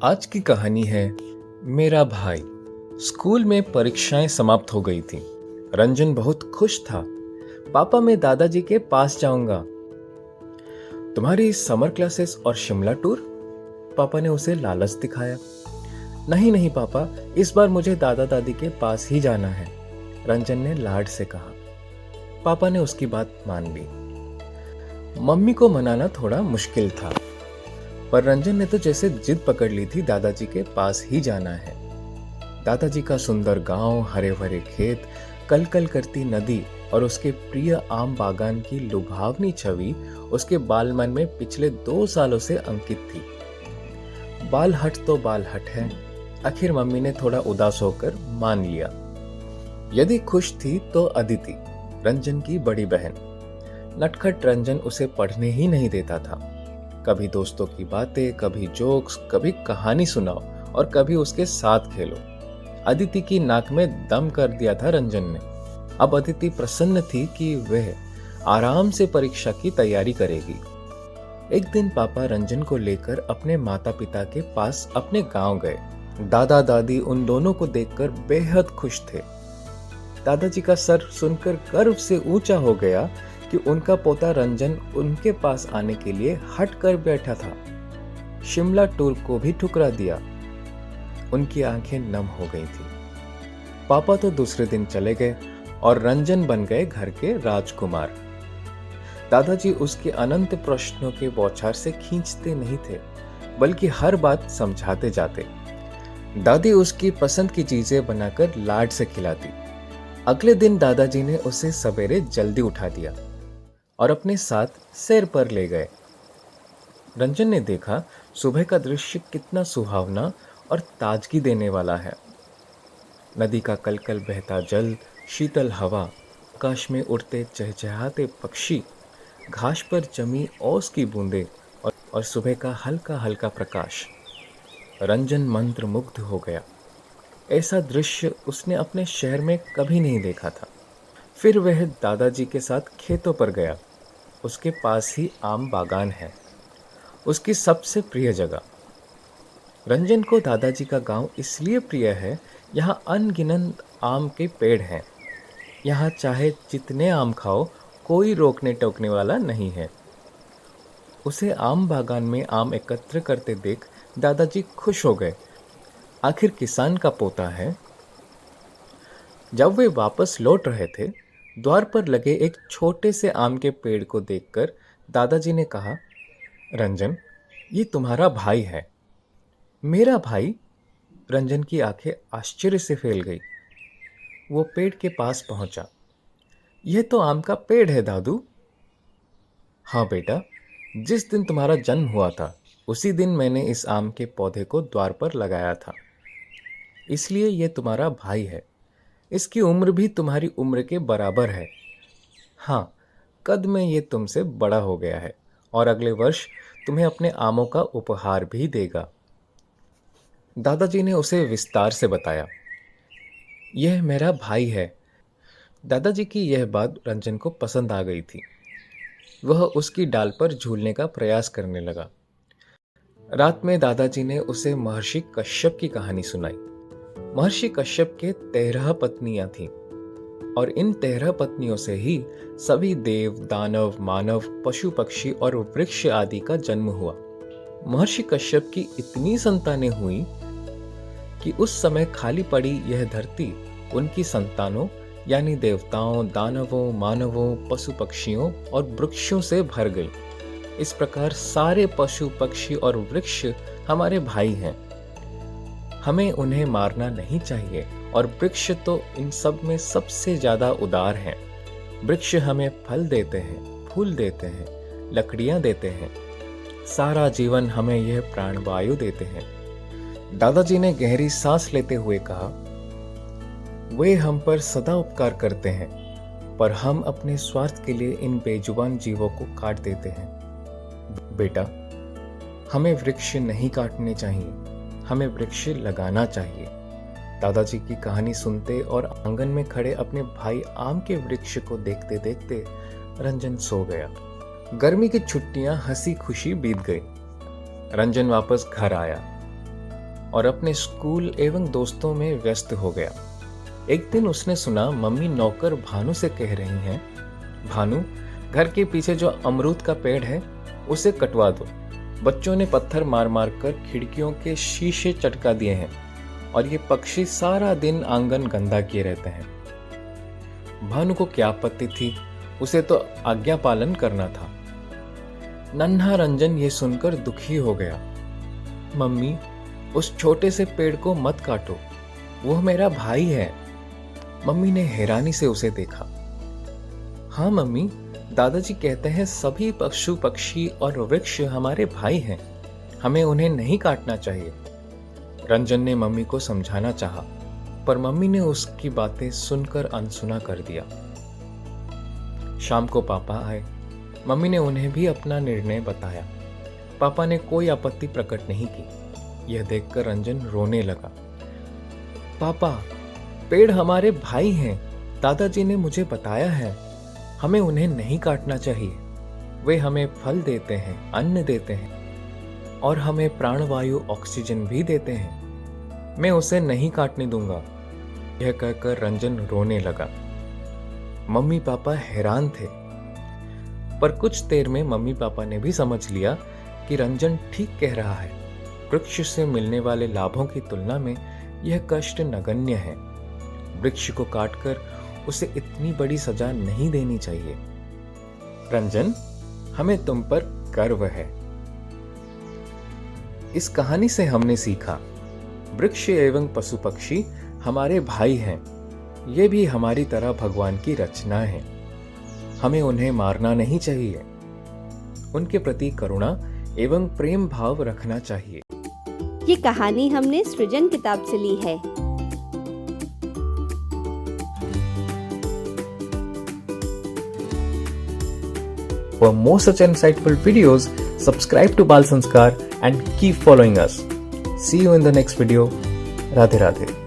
आज की कहानी है मेरा भाई। स्कूल में परीक्षाएं समाप्त हो गई थी। रंजन बहुत खुश था। पापा, मैं दादाजी के पास जाऊंगा। तुम्हारी समर क्लासेस और शिमला टूर? पापा ने उसे लालच दिखाया। नहीं नहीं पापा, इस बार मुझे दादा दादी के पास ही जाना है, रंजन ने लाड से कहा। पापा ने उसकी बात मान ली। मम्मी को मनाना थोड़ा मुश्किल था, पर रंजन ने तो जैसे जिद पकड़ ली थी, दादाजी के पास ही जाना है। दादाजी का सुंदर गांव, हरे भरे खेत, कल कल करती नदी और उसके प्रिय आम बागान की लुभावनी छवि उसके बालमन में पिछले 2 सालों से अंकित थी। बाल हट तो बाल हट है। आखिर मम्मी ने थोड़ा उदास होकर मान लिया। यदि खुश थी तो अदिति, रंजन की बड़ी बहन। नटखट रंजन उसे पढ़ने ही नहीं देता था। कभी दोस्तों की बातें, कभी जोक्स, कभी कहानी सुनाओ और कभी उसके साथ खेलो। अदिति की नाक में दम कर दिया था रंजन ने। अब अदिति प्रसन्न थी कि वह आराम से परीक्षा की तैयारी करेगी। एक दिन पापा रंजन को लेकर अपने माता पिता के पास अपने गांव गए। दादा दादी उन दोनों को देखकर बेहद खुश थे। दादाजी का सर सुनकर गर्व से ऊंचा हो गया कि उनका पोता रंजन उनके पास आने के लिए हट कर बैठा था। शिमला टूर को भी ठुकरा दिया। उनकी आंखें नम हो गई थी। पापा तो दूसरे दिन चले गए और रंजन बन गए घर के राजकुमार। दादाजी उसके अनंत प्रश्नों के बौछार से खींचते नहीं थे, बल्कि हर बात समझाते जाते। दादी उसकी पसंद की चीजें बनाकर लाड से खिलाती। अगले दिन दादाजी ने उसे सवेरे जल्दी उठा दिया और अपने साथ सैर पर ले गए। रंजन ने देखा सुबह का दृश्य कितना सुहावना और ताजगी देने वाला है। नदी का कलकल बहता जल, शीतल हवा, आकाश में उड़ते चहचहाते पक्षी, घास पर जमी ओस की बूंदें और सुबह का हल्का हल्का प्रकाश। रंजन मंत्र मुग्ध हो गया। ऐसा दृश्य उसने अपने शहर में कभी नहीं देखा था। फिर वह दादाजी के साथ खेतों पर गया। उसके पास ही आम बागान है, उसकी सबसे प्रिय जगह। रंजन को दादाजी का गांव इसलिए प्रिय है, यहाँ अनगिनत आम के पेड़ हैं। यहाँ चाहे जितने आम खाओ, कोई रोकने टोकने वाला नहीं है। उसे आम बागान में आम एकत्र करते देख दादाजी खुश हो गए। आखिर किसान का पोता है। जब वे वापस लौट रहे थे, द्वार पर लगे एक छोटे से आम के पेड़ को देखकर दादाजी ने कहा, रंजन, ये तुम्हारा भाई है। मेरा भाई? रंजन की आंखें आश्चर्य से फैल गई। वो पेड़ के पास पहुंचा। यह तो आम का पेड़ है दादू। हाँ बेटा, जिस दिन तुम्हारा जन्म हुआ था उसी दिन मैंने इस आम के पौधे को द्वार पर लगाया था, इसलिए यह तुम्हारा भाई है। इसकी उम्र भी तुम्हारी उम्र के बराबर है। हाँ, कद में ये तुमसे बड़ा हो गया है और अगले वर्ष तुम्हें अपने आमों का उपहार भी देगा। दादाजी ने उसे विस्तार से बताया। यह मेरा भाई है। दादाजी की यह बात रंजन को पसंद आ गई थी। वह उसकी डाल पर झूलने का प्रयास करने लगा। रात में दादाजी ने उसे महर्षि कश्यप की कहानी सुनाई। महर्षि कश्यप के 13 पत्नियां थीं और इन 13 पत्नियों से ही सभी देव, दानव, मानव, पशु पक्षी और वृक्ष आदि का जन्म हुआ। महर्षि कश्यप की इतनी संतानें हुई कि उस समय खाली पड़ी यह धरती उनकी संतानों यानी देवताओं, दानवों, मानवों, पशु पक्षियों और वृक्षों से भर गई। इस प्रकार सारे पशु पक्षी और वृक्ष हमारे भाई हैं। हमें उन्हें मारना नहीं चाहिए और वृक्ष तो इन सब में सबसे ज्यादा उदार हैं। वृक्ष हमें फल देते हैं, फूल देते हैं, लकड़ियां देते हैं, सारा जीवन हमें यह प्राणवायु देते हैं। दादाजी ने गहरी सांस लेते हुए कहा, वे हम पर सदा उपकार करते हैं, पर हम अपने स्वार्थ के लिए इन बेजुबान जीवों को काट देते हैं। बेटा, हमें वृक्ष नहीं काटने चाहिए, हमें वृक्ष लगाना चाहिए। दादाजी की कहानी सुनते और आंगन में खड़े अपने भाई आम के वृक्ष को देखते देखते रंजन सो गया। गर्मी की छुट्टियां हंसी खुशी बीत गई। रंजन वापस घर आया। और अपने स्कूल एवं दोस्तों में व्यस्त हो गया। एक दिन उसने सुना मम्मी नौकर भानु से कह रही हैं, भानु, घर के पीछे जो अमरूद का पेड़ है उसे कटवा दो। बच्चों ने पत्थर मार मार कर खिड़कियों के शीशे चटका दिए हैं और ये पक्षी सारा दिन आंगन गंदा किए रहते हैं। भानु को क्या आपत्ति थी, उसे तो आज्ञा पालन करना था। नन्हा रंजन ये सुनकर दुखी हो गया। मम्मी, उस छोटे से पेड़ को मत काटो, वो मेरा भाई है। मम्मी ने हैरानी से उसे देखा। हाँ मम्मी, दादाजी कहते हैं सभी पशु पक्षी और वृक्ष हमारे भाई हैं, हमें उन्हें नहीं काटना चाहिए। रंजन ने मम्मी को समझाना चाहा, पर मम्मी ने उसकी बातें सुनकर अनसुना कर दिया। शाम को पापा आए। मम्मी ने उन्हें भी अपना निर्णय बताया। पापा ने कोई आपत्ति प्रकट नहीं की। यह देखकर रंजन रोने लगा। पापा, पेड़ हमारे भाई हैं, दादाजी ने मुझे बताया है, हमें उन्हें नहीं काटना चाहिए। वे हमें फल देते हैं, अन्न देते हैं और हमें प्राणवायु ऑक्सीजन भी देते हैं। मैं उसे नहीं काटने दूंगा। यह कहकर रंजन रोने लगा। मम्मी पापा हैरान थे, पर कुछ देर में मम्मी पापा ने भी समझ लिया कि रंजन ठीक कह रहा है। वृक्ष से मिलने वाले लाभों की तुलना में यह कष्ट नगण्य है। वृक्ष को काटकर उसे इतनी बड़ी सजा नहीं देनी चाहिए। रंजन, हमें तुम पर गर्व है। इस कहानी से हमने सीखा, वृक्ष एवं पशु पक्षी हमारे भाई हैं। ये भी हमारी तरह भगवान की रचना है। हमें उन्हें मारना नहीं चाहिए। उनके प्रति करुणा एवं प्रेम भाव रखना चाहिए। ये कहानी हमने सृजन किताब से ली है। For more such insightful videos, subscribe to Bal Sanskar and keep following us. See you in the next video. Radhe Radhe.